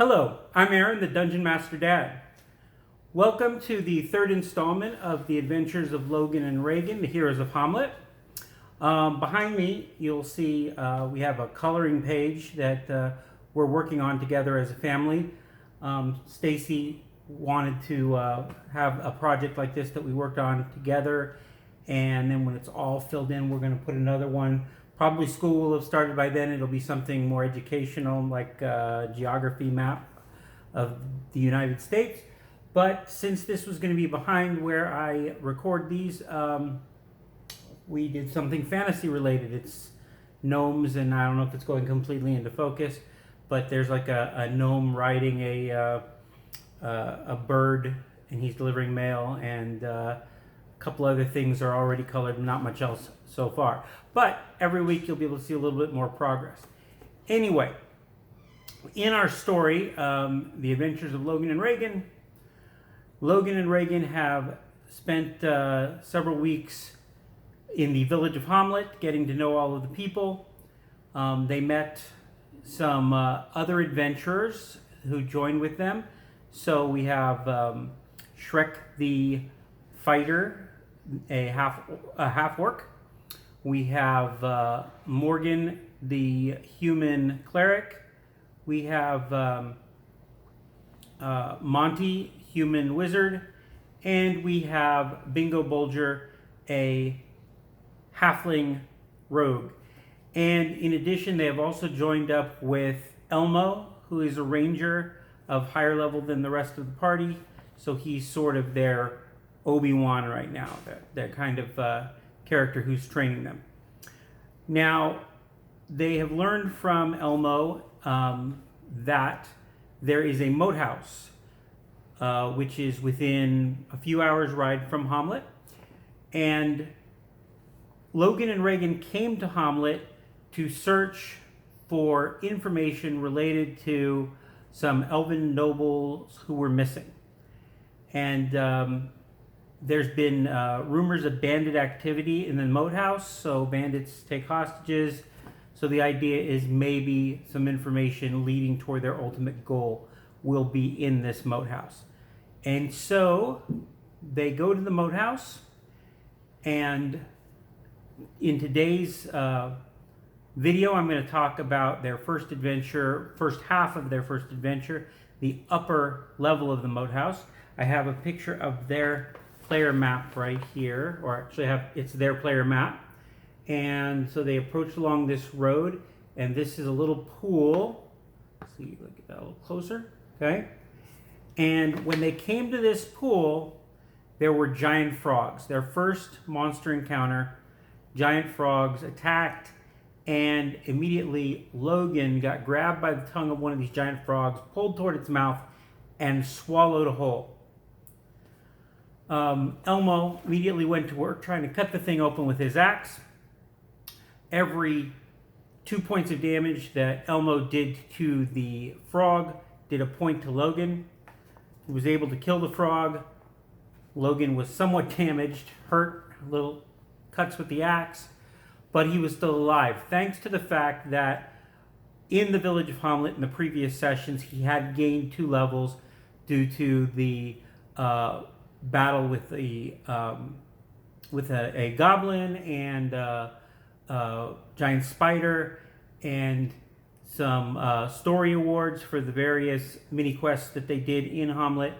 Hello, I'm Aaron, the Dungeon Master Dad. Welcome to the third installment of the adventures of Logan and Reagan, the heroes of Hamlet. Behind me, you'll see we have a coloring page that we're working on together as a family. Stacy wanted to have a project like this that we worked on together, and then when it's all filled in, we're going to put another one. Probably school will have started by then. It'll be something more educational, like a geography map of the United States. But since this was going to be behind where I record these, we did something fantasy related. It's gnomes, and I don't know if it's going completely into focus, but there's like a gnome riding a bird, and he's delivering mail, and a couple other things are already colored, not much else so far. But every week you'll be able to see a little bit more progress. Anyway, in our story, The Adventures of Logan and Reagan, Logan and Reagan have spent several weeks in the village of Hamlet, getting to know all of the people. They met some other adventurers who joined with them. So we have Shrek the fighter, a half orc. We have Morgan the human cleric. We have Monty, human wizard, and we have Bingo Bulger, a halfling rogue. And in addition, they have also joined up with Elmo, who is a ranger of higher level than the rest of the party. So he's sort of their Obi-Wan right now, that kind of character who's training them. Now, they have learned from Elmo that there is a Moathouse, which is within a few hours' ride from Hamlet. And Logan and Reagan came to Hamlet to search for information related to some elven nobles who were missing. And there's been rumors of bandit activity in the Moathouse, so bandits take hostages. So the idea is maybe some information leading toward their ultimate goal will be in this Moathouse. And so they go to the Moathouse, and in today's video, I'm going to talk about their first adventure, first half of their first adventure, the upper level of the Moathouse. I have a picture of their player map right here, or actually it's their player map. And so they approached along this road, and this is a little pool. Let's see, look at that a little closer, okay? And when they came to this pool, there were giant frogs. Their first monster encounter. Giant frogs attacked, and immediately Logan got grabbed by the tongue of one of these giant frogs, pulled toward its mouth, and swallowed a whole. Elmo immediately went to work trying to cut the thing open with his axe. Every 2 points of damage that Elmo did to the frog did a point to Logan. He was able to kill the frog. Logan was somewhat damaged, hurt, little cuts with the axe, but he was still alive, thanks to the fact that in the village of Hamlet in the previous sessions, he had gained 2 levels due to the battle with the with a goblin and giant spider, and some story awards for the various mini quests that they did in Hamlet,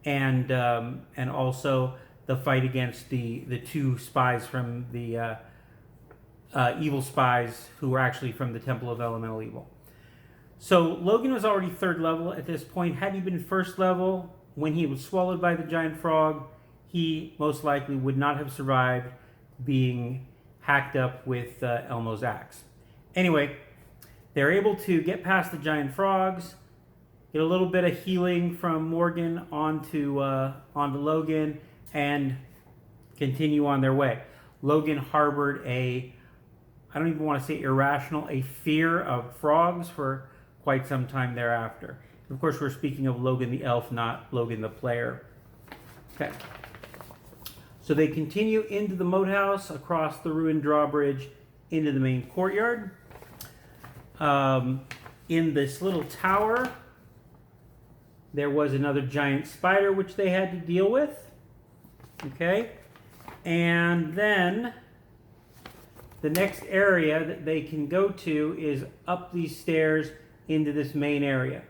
and also the fight against the 2 spies from the evil spies who were actually from the Temple of Elemental Evil. So Logan was already 3rd level at this point. Had he been 1st level when he was swallowed by the giant frog, he most likely would not have survived being hacked up with Elmo's axe. Anyway, they're able to get past the giant frogs, get a little bit of healing from Morgan onto Logan, and continue on their way. Logan harbored I don't even want to say irrational, a fear of frogs for quite some time thereafter. Of course, we're speaking of Logan the elf, not Logan the player. Okay. So they continue into the Moathouse, across the ruined drawbridge, into the main courtyard. In this little tower, There was another giant spider which they had to deal with. Okay, and then the next area that they can go to is up these stairs into this main area.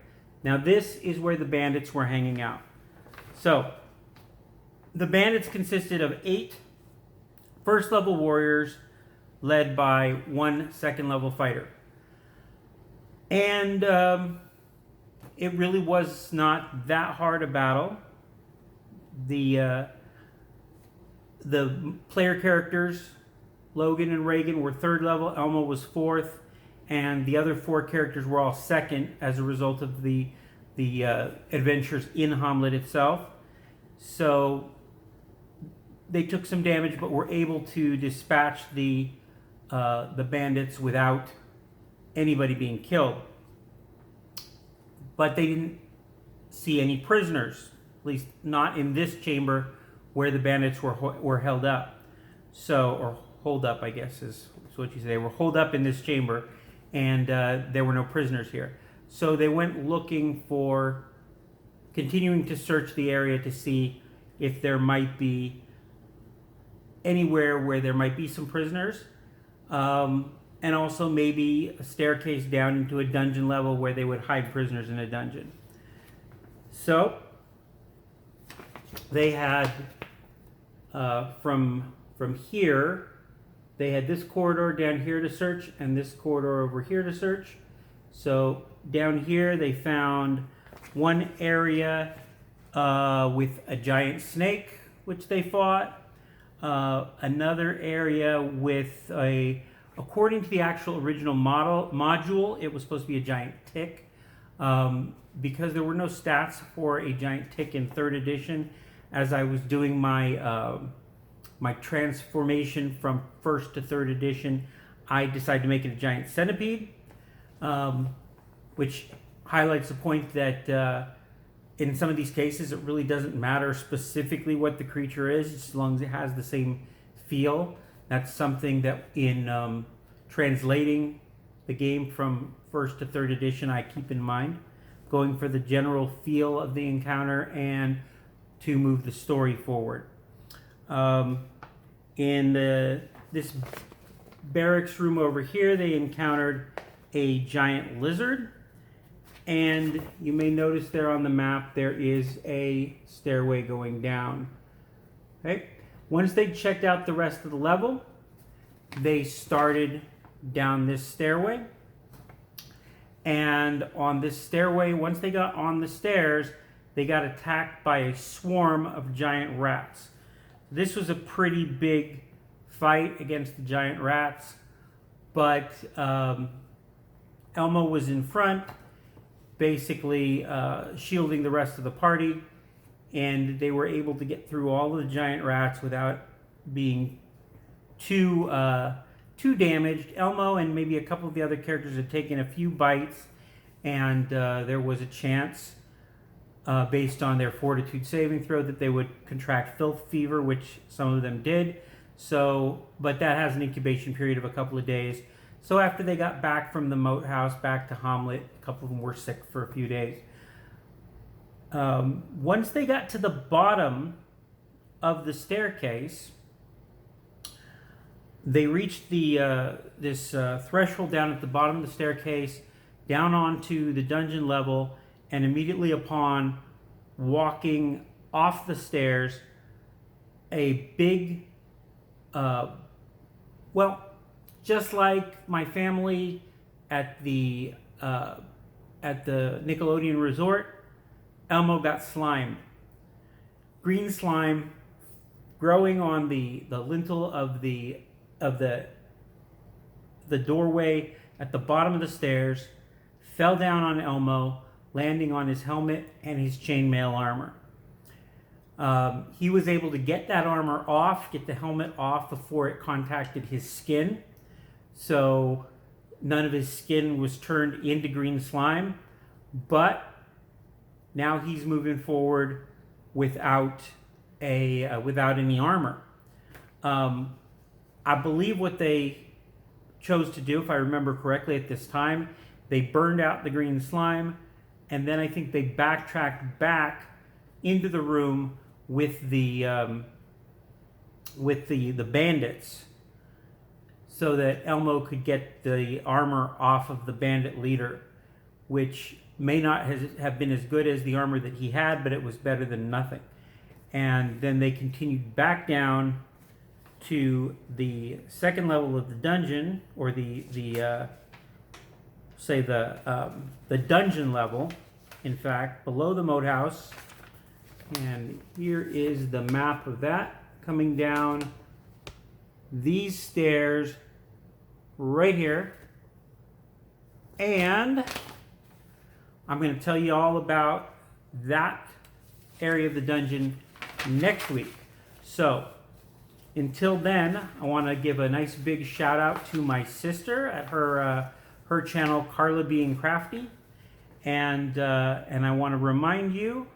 Now this is where the bandits were hanging out. So the bandits consisted of 8 first level warriors led by 1 second level fighter. And it really was not that hard a battle. The player characters, Logan and Reagan, were 3rd level, Elmo was 4th, and the other 4 characters were all 2nd as a result of the adventures in Hamlet itself. So they took some damage, but were able to dispatch the bandits without anybody being killed. But they didn't see any prisoners, at least not in this chamber where the bandits were held up. So, or hold up, I guess is what you say. They were holed up in this chamber, and there were no prisoners here. So they went looking for, continuing to search the area to see if there might be anywhere where there might be some prisoners, and also maybe a staircase down into a dungeon level where they would hide prisoners in a dungeon. So they had from here, they had this corridor down here to search and this corridor over here to search. So down here they found one area with a giant snake, which they fought. Another area with according to the actual original module, it was supposed to be a giant tick. Because there were no stats for a giant tick in 3rd edition, as I was doing my my transformation from 1st to 3rd edition, I decided to make it a giant centipede, which highlights the point that in some of these cases, it really doesn't matter specifically what the creature is, as long as it has the same feel. That's something that in translating the game from 1st to 3rd edition, I keep in mind, going for the general feel of the encounter and to move the story forward. In this barracks room over here, they encountered a giant lizard. And you may notice there on the map, there is a stairway going down. Okay. Once they checked out the rest of the level, they started down this stairway. And on this stairway, once they got on the stairs, they got attacked by a swarm of giant rats. This was a pretty big fight against the giant rats, but Elmo was in front, basically shielding the rest of the party, and they were able to get through all of the giant rats without being too damaged. Elmo and maybe a couple of the other characters had taken a few bites, and there was a chance, based on their fortitude saving throw, that they would contract filth fever, which some of them did. So, but that has an incubation period of a couple of days. So after they got back from the Moathouse back to Hamlet, a couple of them were sick for a few days. Once they got to the bottom of the staircase, they reached this threshold down at the bottom of the staircase, down onto the dungeon level, and immediately upon walking off the stairs, a big, just like my family at the Nickelodeon Resort, Elmo got slimed. Green slime growing on the lintel of the doorway at the bottom of the stairs, fell down on Elmo, landing on his helmet and his chainmail armor. He was able to get that armor off, get the helmet off before it contacted his skin. So none of his skin was turned into green slime, but now he's moving forward without any armor. I believe what they chose to do, if I remember correctly at this time, they burned out the green slime, and then I think they backtracked back into the room with the bandits, so that Elmo could get the armor off of the bandit leader, which may not have been as good as the armor that he had, but it was better than nothing. And then they continued back down to the second level of the dungeon, or the dungeon level, in fact, below the Moathouse. And here is the map of that, coming down these stairs right here. And I'm going to tell you all about that area of the dungeon next week. So until then, I want to give a nice big shout out to my sister at her channel, Carla Being Crafty, and I want to remind you,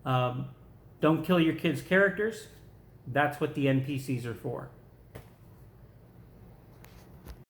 don't kill your kids' characters. That's what the NPCs are for.